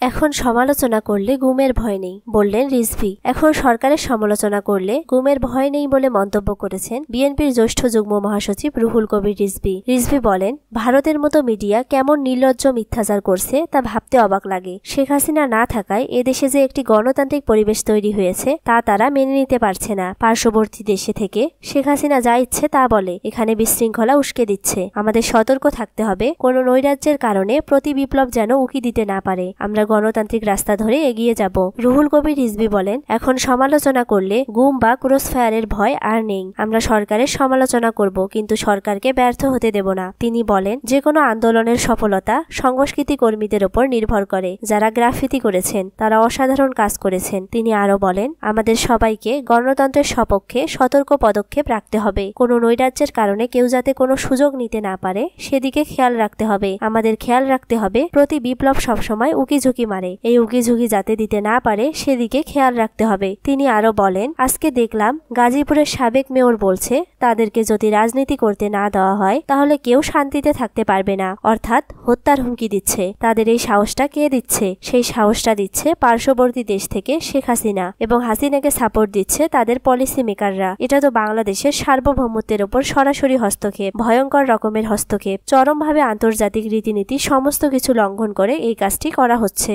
এখন সমালোচনা করলে গুমের ভয় নেই, বললেন রিজভী। এখন সরকারের সমালোচনা করলে গুমের ভয় নেই বলে মন্তব্য করেছেন বিএনপির জ্যেষ্ঠ যুগ্ম মহাসচিব রুহুল কবির রিজভী। রিজভী বলেন, ভারতের মতো মিডিয়া কেমন নির্লজ্জ মিথ্যাচার করছে তা ভাবতে অবাক লাগে। শেখ হাসিনা না থাকায় এদেশে যে একটি গণতান্ত্রিক পরিবেশ তৈরি হয়েছে তা তারা মেনে নিতে পারছে না। পার্শ্ববর্তী দেশে থেকে শেখ হাসিনা যা ইচ্ছে তা বলে, এখানে বিশৃঙ্খলা উস্কে দিচ্ছে। আমাদের সতর্ক থাকতে হবে, কোনো নৈরাজ্যের কারণে প্রতি বিপ্লব যেন উকি দিতে না পারে। আমরা গণতান্ত্রিক রাস্তা ধরে এগিয়ে যাব। রুহুল কবির রিজভী বলেন, এখন সমালোচনা করলে গুম বা ক্রসফায়ারের ভয় আর নেই। আমরা সরকারের সমালোচনা করব, কিন্তু সরকারকে ব্যর্থ হতে দেব না। তিনি বলেন, যে কোনো আন্দোলনের সফলতা সংস্কৃতি কর্মীদের উপর নির্ভর করে। যারা গ্রাফিতি করেছেন তারা অসাধারণ কাজ করেছেন। তিনি আরো বলেন, আমাদের সবাইকে গণতন্ত্রের সপক্ষে সতর্ক পদক্ষেপ রাখতে হবে। কোনো নৈরাজ্যের কারণে কেউ যাতে কোনো সুযোগ নিতে না পারে সেদিকে খেয়াল রাখতে হবে। আমাদের খেয়াল রাখতে হবে, প্রতি বিপ্লব সবসময় উকিঝুঁকি মারে। এই উকিঝুঁকি যাতে দিতে না পারে সেদিকে খেয়াল রাখতে হবে। তিনি আরো বলেন, আজকে দেখলাম গাজীপুরের সাবেক মেয়র বলছে তাদেরকে যদি রাজনীতি করতে না দেওয়া হয় তাহলে কেউ শান্তিতে থাকতে পারবে না, অর্থাৎ হত্যার হুমকি দিচ্ছে। তাদের এই সাহসটা কে দিচ্ছে? সেই সাহসটা দিচ্ছে পার্শ্ববর্তী দেশ থেকে শেখ হাসিনা, এবং হাসিনাকে সাপোর্ট দিচ্ছে তাদের পলিসি মেকাররা। এটা তো বাংলাদেশের সার্বভৌমত্বের উপর সরাসরি হস্তক্ষেপ, ভয়ঙ্কর রকমের হস্তক্ষেপ। চরমভাবে আন্তর্জাতিক রীতিনীতি সমস্ত কিছু লঙ্ঘন করে এই কাজটি করা হচ্ছে।